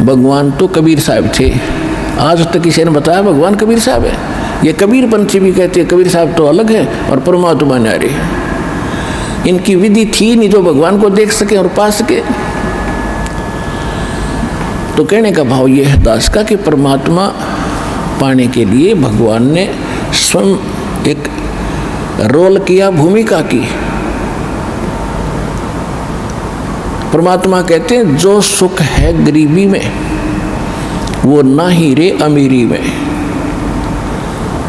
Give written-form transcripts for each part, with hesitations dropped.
भगवान तो कबीर साहब थे। आज तक किसी ने बताया भगवान कबीर साहब है? ये कबीर पंथी भी कहते हैं कबीर साहब तो अलग है और परमात्मा न्यारे है। इनकी विधि थी नहीं जो भगवान को देख सके और पा सके। तो कहने का भाव ये है दास का कि परमात्मा पाने के लिए भगवान ने स्वयं एक रोल किया, भूमिका की। परमात्मा कहते हैं जो सुख है गरीबी में वो ना ही रे अमीरी में।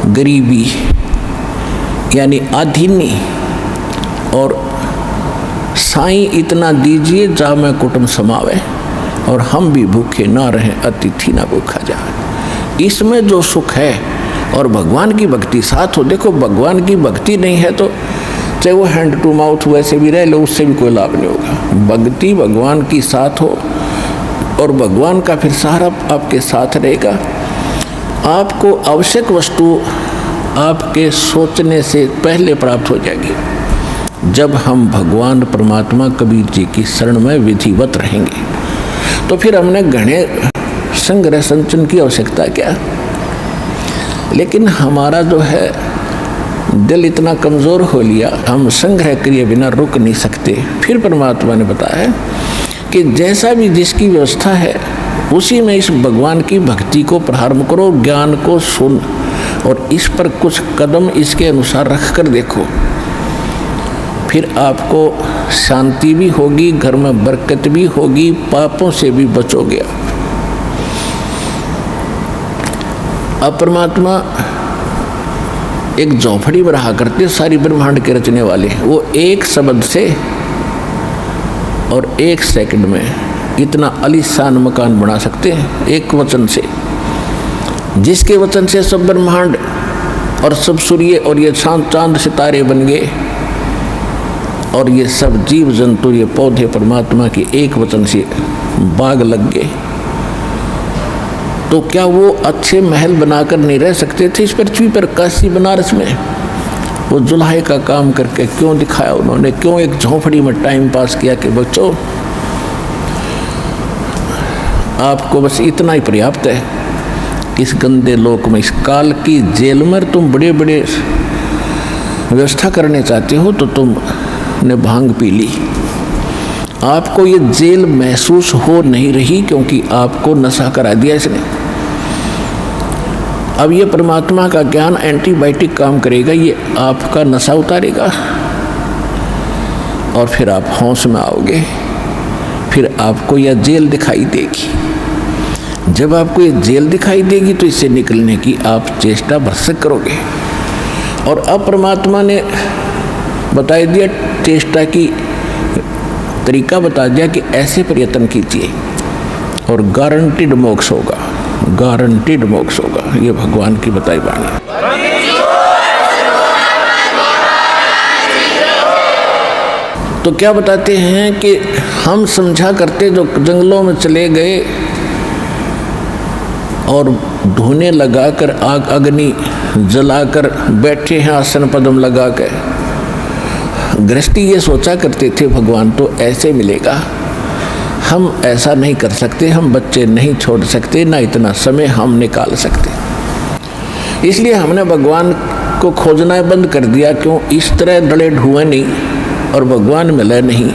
गरीबी यानी आधीनी और साईं इतना दीजिए जा मैं कुटुंब समावे और हम भी भूखे ना रहें अतिथि ना भूखा जाए। इसमें जो सुख है और भगवान की भक्ति साथ हो। देखो भगवान की भक्ति नहीं है तो चाहे वो हैंड टू माउथ वैसे भी रह लो, उससे भी कोई लाभ नहीं होगा। भक्ति भगवान की साथ हो और भगवान का फिर सहारा आपके साथ रहेगा। आपको आवश्यक वस्तु आपके सोचने से पहले प्राप्त हो जाएगी। जब हम भगवान परमात्मा कबीर जी की शरण में विधिवत रहेंगे तो फिर हमने घने संग्रह संचन की आवश्यकता क्या। लेकिन हमारा जो है दिल इतना कमज़ोर हो लिया, हम संग्रह किए बिना रुक नहीं सकते। फिर परमात्मा ने बताया कि जैसा भी जिसकी व्यवस्था है उसी में इस भगवान की भक्ति को प्रारंभ करो, ज्ञान को सुन और इस पर कुछ कदम इसके अनुसार रख कर देखो। फिर आपको शांति भी होगी, घर में बरकत भी होगी, पापों से भी बचोगे। अब परमात्मा एक झोपड़ी में रहा करते सारी ब्रह्मांड के रचने वाले, वो एक शब्द से और एक सेकंड में इतना आलीशान मकान बना सकते हैं, एक वचन से, जिसके वचन से सब ब्रह्मांड और सब सूर्य और ये चांद सितारे बन गए और ये सब जीव जंतु ये पौधे परमात्मा के एक वचन से बाग लग गए। तो क्या वो अच्छे महल बनाकर नहीं रह सकते थे इस पृथ्वी पर? काशी बनारस में वो जुल्हे का काम करके क्यों दिखाया उन्होंने? क्यों एक झोंपड़ी में टाइम पास किया कि बच्चों आपको बस इतना ही पर्याप्त है। इस गंदे लोक में, इस काल की जेल में तुम बड़े बड़े व्यवस्था करने चाहते हो तो तुमने भांग पी ली। आपको ये जेल महसूस हो नहीं रही क्योंकि आपको नशा करा दिया इसने। अब ये परमात्मा का ज्ञान एंटीबायोटिक काम करेगा, ये आपका नशा उतारेगा और फिर आप होश में आओगे। फिर आपको यह जेल दिखाई देगी। जब आपको ये जेल दिखाई देगी तो इससे निकलने की आप चेष्टा भरसक करोगे। और अब परमात्मा ने बता दिया, चेष्टा की तरीका बता दिया कि ऐसे प्रयत्न कीजिए और गारंटीड मोक्ष होगा, गारंटीड मोक्ष होगा। ये भगवान की बताई बाणी। तो क्या बताते हैं कि हम समझा करते जो जंगलों में चले गए और धुने लगाकर आग अग्नि जलाकर बैठे हैं आसन पद्म लगा कर। गृहस्थी ये सोचा करते थे भगवान तो ऐसे मिलेगा। हम ऐसा नहीं कर सकते, हम बच्चे नहीं छोड़ सकते, ना इतना समय हम निकाल सकते। इसलिए हमने भगवान को खोजना बंद कर दिया। क्यों? इस तरह डले ढुए नहीं और भगवान मिले नहीं।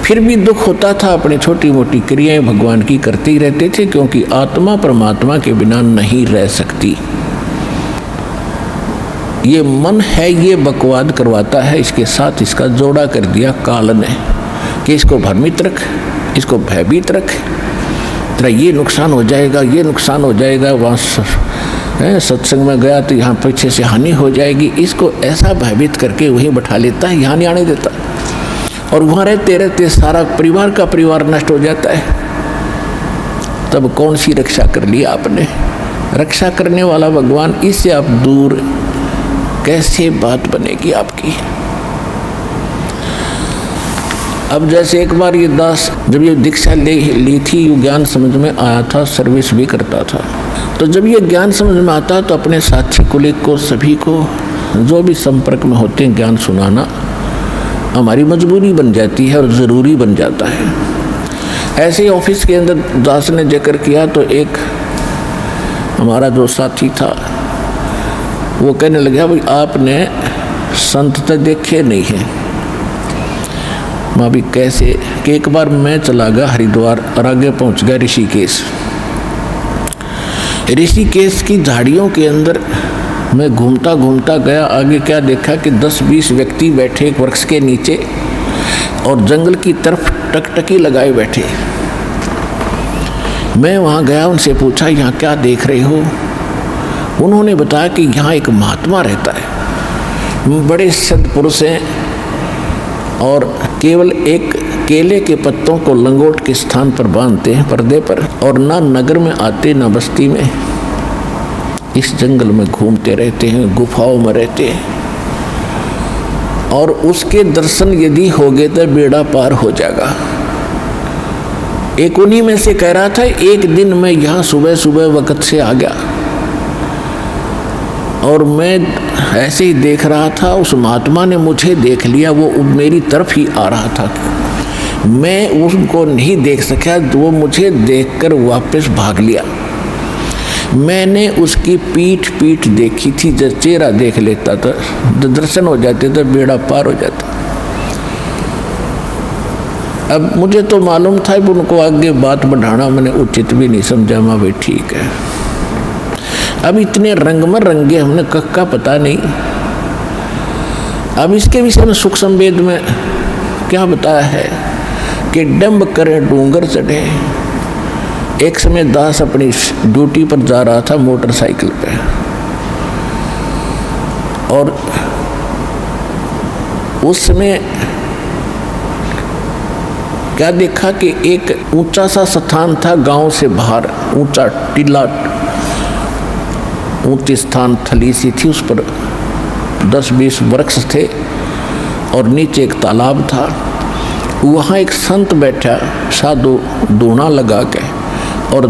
फिर भी दुख होता था, अपनी छोटी मोटी क्रियाएं भगवान की करते ही रहते थे क्योंकि आत्मा परमात्मा के बिना नहीं रह सकती। ये मन है, ये बकवाद करवाता है, इसके साथ इसका जोड़ा कर दिया काल ने कि इसको भ्रमित रख, इसको भयभीत रख, तेरा ये नुकसान हो जाएगा, ये नुकसान हो जाएगा। वहाँ सत्संग में गया तो यहाँ पीछे से हानि हो जाएगी। इसको ऐसा भयभीत करके वहीं बैठा लेता है, यहाँ नहीं आने देता। और वहाँ रहते रहते सारा परिवार का परिवार नष्ट हो जाता है। तब कौन सी रक्षा कर ली आपने? रक्षा करने वाला भगवान, इससे आप दूर कैसे बात बनेगी आपकी? अब जैसे एक बार ये दास जब ये दीक्षा ली थी, ये ज्ञान समझ में आया था, सर्विस भी करता था। तो जब ये ज्ञान समझ में आता तो अपने साथी कुलीग को, सभी को जो भी संपर्क में होते हैं, ज्ञान सुनाना हमारी मजबूरी बन जाती है और ज़रूरी बन जाता है। ऐसे ही ऑफिस के अंदर दास ने जिक्र किया तो एक हमारा जो साथी था वो कहने लगा, भाई आपने संत तो देखे नहीं है। मैं भी कैसे कि एक बार मैं चला गया हरिद्वार और आगे पहुंच गया ऋषिकेश। ऋषिकेश की झाड़ियों के अंदर मैं घूमता घूमता गया। आगे क्या देखा कि 10-20 व्यक्ति बैठे एक वृक्ष के नीचे और जंगल की तरफ टकटकी लगाए बैठे। मैं वहाँ गया, उनसे पूछा यहाँ क्या देख रहे हो। उन्होंने बताया कि यहाँ एक महात्मा रहता है, बड़े सद्पुरुष हैं और केवल एक केले के पत्तों को लंगोट के स्थान पर बांधते हैं पर्दे पर, और ना नगर में आते ना बस्ती में, इस जंगल में घूमते रहते हैं, गुफाओं में रहते हैं, और उसके दर्शन यदि हो गए तो बेड़ा पार हो जाएगा। एक उन्हीं में से कह रहा था, एक दिन मैं यहाँ सुबह सुबह वक्त से आ गया और मैं ऐसे ही देख रहा था, उस महात्मा ने मुझे देख लिया, वो मेरी तरफ ही आ रहा था। मैं उसको नहीं देख सका, वो मुझे देखकर वापस भाग लिया। मैंने उसकी पीठ देखी थी, जब चेहरा देख लेता था, दर्शन हो जाते तो बेड़ा पार हो जाता। अब मुझे तो मालूम था कि उनको आगे बात बढ़ाना मैंने उचित भी नहीं समझा। मैं भाई ठीक है, अब इतने रंग में रंगे हमने कक्का पता नहीं। अब इसके विषय में सुख संवेद में क्या बताया है कि डंब करें डूंगर चढ़े। एक समय दास अपनी ड्यूटी पर जा रहा था मोटरसाइकिल पे, और उस समय क्या देखा कि एक ऊंचा सा स्थान था गांव से बाहर, ऊंचा टीला, ऊंची स्थान थली सी थी, उस पर 10-20 वृक्ष थे और नीचे एक तालाब था। वहाँ एक संत बैठा, साधु दूना लगा के, और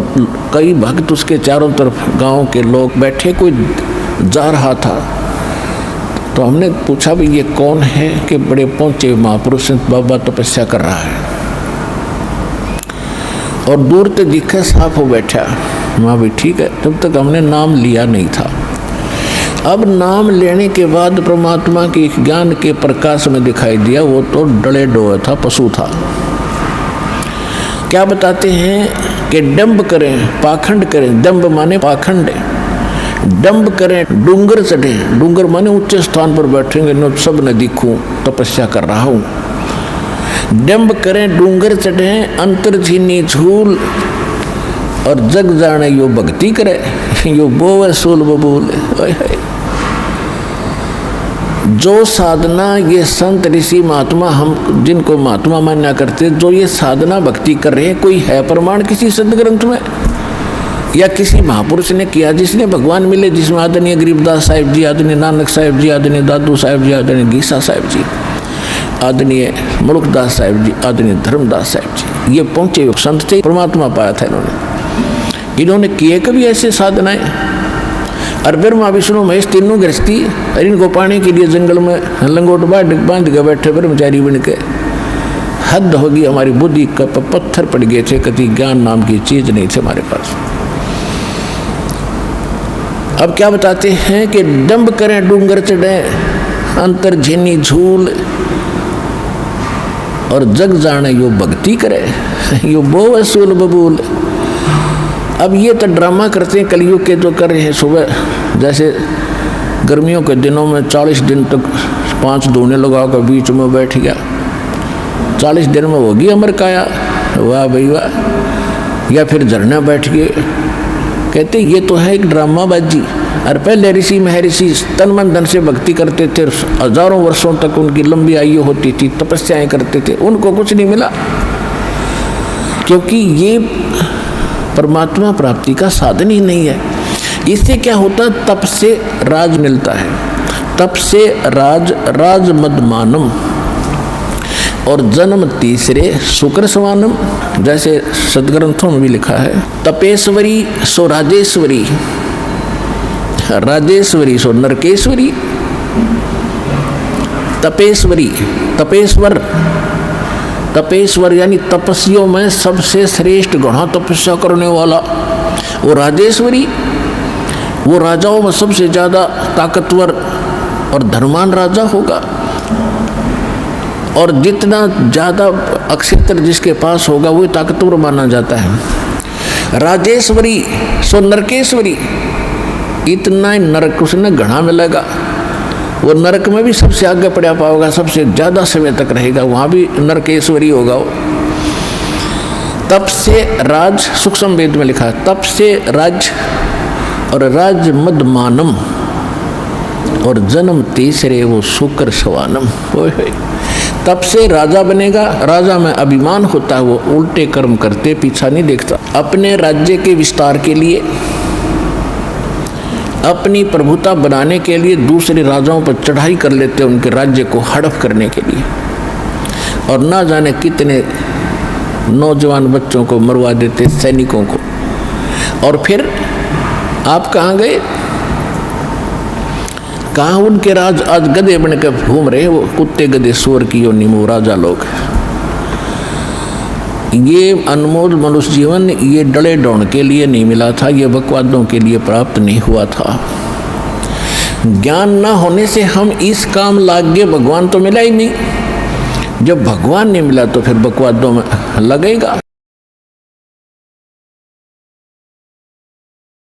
कई भक्त उसके चारों तरफ गांव के लोग बैठे। कोई जा रहा था तो हमने पूछा भी ये कौन है, कि बड़े पहुंचे महापुरुष बाबा तपस्या कर रहा है, और दूर तक दिखा साफ हो बैठा। माँ भी ठीक है, तब तक हमने नाम लिया नहीं था। अब नाम लेने के बाद परमात्मा के ज्ञान के प्रकाश में दिखाई दिया, वो तो डले डोए था, पशु था। क्या बताते हैं कि डंब करें, पाखंड करें, दंब माने पाखंड, डंब करें डूंगर चढ़े, डूंगर माने ऊंचे स्थान पर बैठेंगे, न सब न दिखूं, तपस्या कर रहा हूं। डंब करें डूंगर चढ़े, अंतर झीनी झूल, और जग जाने यो भक्ति करे, यो बोवे सूल बबूल। जो साधना ये संत ऋषि महात्मा, हम जिनको महात्मा मान्या करते, जो ये साधना भक्ति कर रहे हैं, कोई है प्रमाण किसी सदग्रंथ में या किसी महापुरुष ने किया जिसने भगवान मिले, जिसमें आदरणीय गरीबदास साहिब जी, आदरणीय नानक साहिब जी, आदरणीय दादू साहिब जी, आदरणीय गीसा साहिब जी, आदरणीय मुलुकदास साहिब जी, आदरणीय धर्मदास साहिब जी, ये पहुंचे संत थे, परमात्मा पाया था इन्होंने किए कभी ऐसे साधनाएं। और ब्रह्मा विष्णु महेश तीनों गृहस्थी, और इनको पाने के लिए जंगल में लंगोट बांध के बैठे ब्रह्मचारी बन के। हद होगी, हमारी बुद्धि का पत्थर पड़ गए थे, कभी ज्ञान नाम की चीज नहीं थे हमारे पास। अब क्या बताते हैं कि डंब करें डूंगर चढ़े, अंतर झीनी झूल, और जग जाने यो भक्ति करे, यो बोवे सूल बबूल। अब ये तो ड्रामा करते हैं कलयुग के, जो कर रहे हैं। सुबह जैसे गर्मियों के दिनों में 40 दिन तक 5 दूने लगाकर बीच में बैठ गया, 40 दिन में होगी अमर काया, वाह भाई वाह। या फिर झरना बैठ गए, कहते ये तो है एक ड्रामाबाजी। और पहले ऋषि महर्षि तन मन धन से भक्ति करते थे, हजारों वर्षों तक उनकी लंबी आयु होती थी, तपस्याएं करते थे, उनको कुछ नहीं मिला, क्योंकि ये परमात्मा प्राप्ति का साधन ही नहीं है। इससे क्या होता, तप से राज मिलता है, तप से राज मदमानम, और जन्म तीसरे शुक्र समानम। जैसे सदग्रंथों में भी लिखा है, तपेश्वरी सो राजेश्वरी, राजेश्वरी सो नरकेश्वरी। तपेश्वरी, तपेश्वर तपेश्वर यानी तपस्वियों में सबसे श्रेष्ठ घना तपस्या करने वाला वो राजेश्वरी, वो राजाओं में सबसे ज़्यादा ताकतवर और धर्मान राजा होगा। और जितना ज़्यादा अक्षेत्र जिसके पास होगा वही ताकतवर माना जाता है। राजेश्वरी सो नरकेश्वरी, इतना ही नरक उसने घना मिलेगा। वो नरक में भी सबसे आगे पड़ा पाओगा, सबसे ज़्यादा समय तक रहेगा, वहाँ भी नरकेश्वरी होगा वो। तप से राज, सूक्ष्म वेद में लिखा है, तप से राज और राज मदमानम और जन्म तीसरे वो शुक्र सवानम। तप से राजा बनेगा, राजा में अभिमान होता है, वो उल्टे कर्म करते पीछा नहीं देखता। अपने राज्य के विस्तार के लिए, अपनी प्रभुता बनाने के लिए दूसरे राजाओं पर चढ़ाई कर लेते, उनके राज्य को हड़प करने के लिए, और ना जाने कितने नौजवान बच्चों को मरवा देते, सैनिकों को। और फिर आप कहाँ गए? कहाँ उनके राज आज गधे बनकर घूम रहे, वो कुत्ते गधे सूअर की योनि में राजा लोग। ये अनमोल मनुष्य जीवन ये डले डौण के लिए नहीं मिला था, ये बकवादों के लिए प्राप्त नहीं हुआ था। ज्ञान ना होने से हम इस काम लाग गए, भगवान तो मिला ही नहीं। जब भगवान नहीं मिला तो फिर बकवादों में लगेगा।